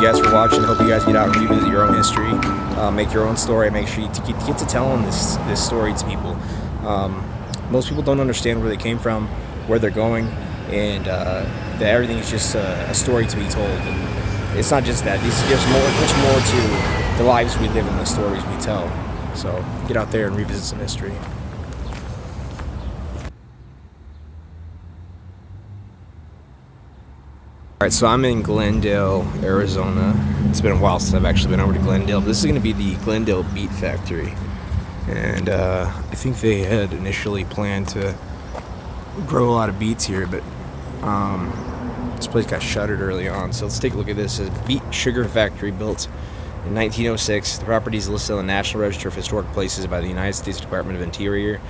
guys for watching. Hope you guys get out and revisit your own history, make your own story. Make sure you get to telling this story to people. Most people don't understand where they came from, where they're going, and that everything is just a story to be told. And it's not just that. There's much more to the lives we live and the stories we tell. So get out there and revisit some history. Alright, so I'm in Glendale, Arizona. It's been a while since I've actually been over to Glendale, but this is going to be the Glendale Beet Factory. And I think they had initially planned to grow a lot of beets here, but this place got shuttered early on. So let's take a look at this. It's a beet sugar factory built in 1906. The property is listed on the National Register of Historic Places by the United States Department of Interior,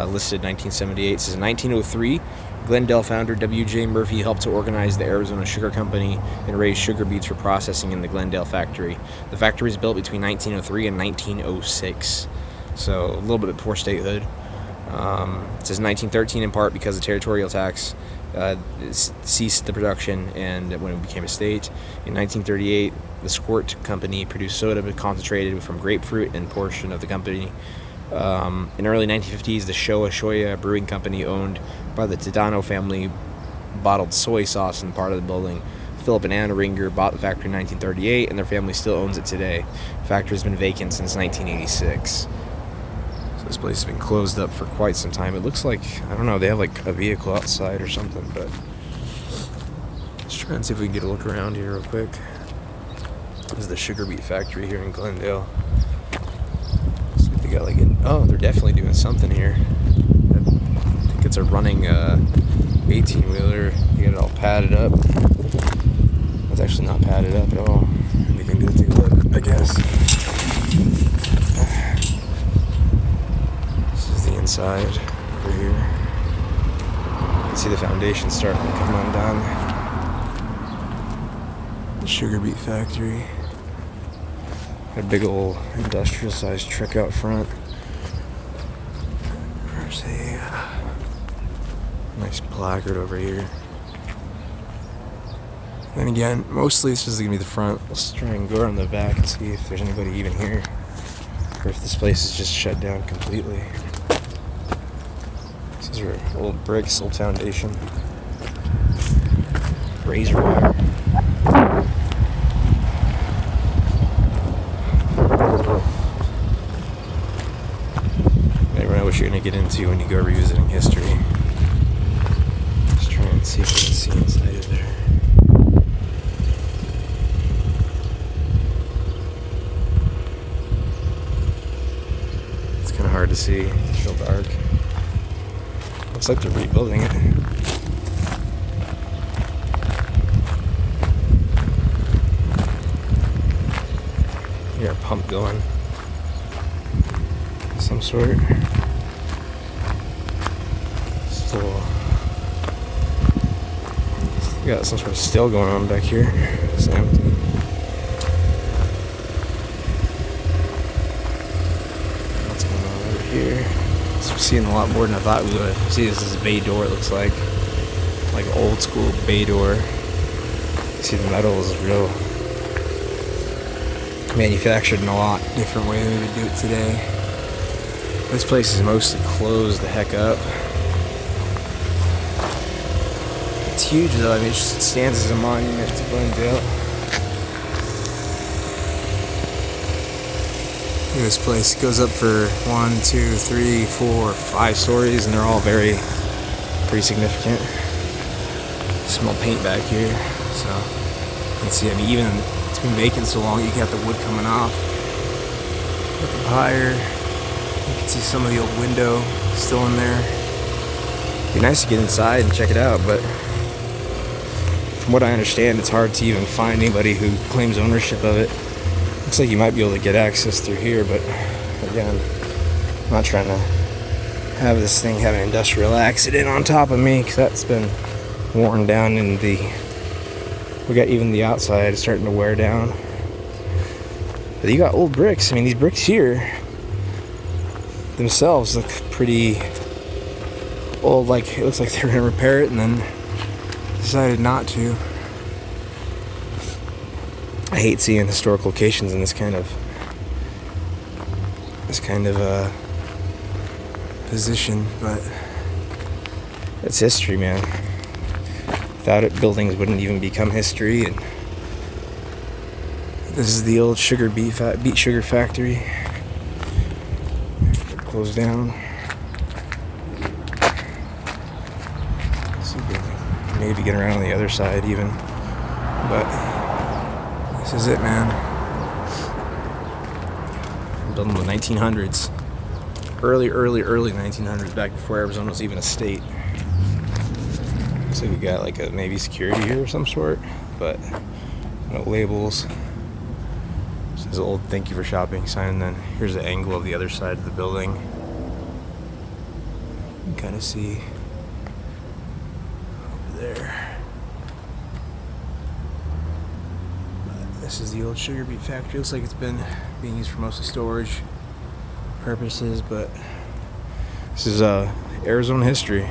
listed 1978. It says in 1903, Glendale founder W.J. Murphy helped to organize the Arizona Sugar Company and raise sugar beets for processing in the Glendale factory. The factory was built between 1903 and 1906, so a little bit before statehood. It says 1913 in part because the territorial tax ceased the production, and when it became a state. In 1938, the Squirt Company produced soda concentrated from grapefruit and portion of the company. In early 1950s, the Showa Brewing Company, owned by the Tadano family, bottled soy sauce in part of the building. Philip and Anna Ringer bought the factory in 1938, and their family still owns it today. The factory has been vacant since 1986. So this place has been closed up for quite some time. It looks like, I don't know, they have like a vehicle outside or something, but let's try and see if we can get a look around here real quick. This is the Sugar Beet Factory here in Glendale. They got like oh, they're definitely doing something here. I think it's a running 18-wheeler. You got it all padded up. It's actually not padded up at all. We can go take a look, I guess. This is the inside over here. You can see the foundation starting to come undone. The Sugar Beet Factory. A big old industrial-sized truck out front. There's a nice placard over here. Then again, mostly this is going to be the front. Let's try and go around the back and see if there's anybody even here, or if this place is just shut down completely. These are old bricks, old foundation. Razor wire. What you're going to get into when you go revisiting history. Just try and see if we can see inside of there. It's kind of hard to see. It's real dark. Looks like they're rebuilding it. You got a pump going. Some sort. Got some sort of still going on back here. It's empty. What's going on over here? So we're seeing a lot more than I thought we would. See, this is a bay door, it looks like old school bay door. You see the metal is real manufactured in a lot different way than we would do it today. This place is mostly closed the heck up. It's huge though. I mean, it stands as a monument to Glendale. Look at this place. It goes up for 1, 2, 3, 4, 5 stories, and they're all pretty significant. Small paint back here, so you can see. I mean, even it's been vacant so long, you got the wood coming off. Look up higher. You can see some of the old window still in there. It'd be nice to get inside and check it out, but from what I understand, it's hard to even find anybody who claims ownership of it. Looks like you might be able to get access through here, but again, I'm not trying to have this thing have an industrial accident on top of me, because that's been worn down in we got even the outside starting to wear down. But you got old bricks. I mean, these bricks here themselves look pretty old. Like, it looks like they were gonna repair it and then decided not to. I hate seeing historic locations in this kind of position, but it's history, man. Without it, buildings wouldn't even become history. And this is the old Beet Sugar Factory. Closed down. Let's see if we can maybe get around on the other side even. But this is it, man. Built in the 1900s. Early 1900s, back before Arizona was even a state. Looks like we got like a maybe security here of some sort, but no labels. This is an old "Thank you for shopping" sign. And then here's the angle of the other side of the building. You can kind of see over there. But this is the old Sugar Beet Factory. Looks like it's been being used for mostly storage purposes, but this is Arizona history.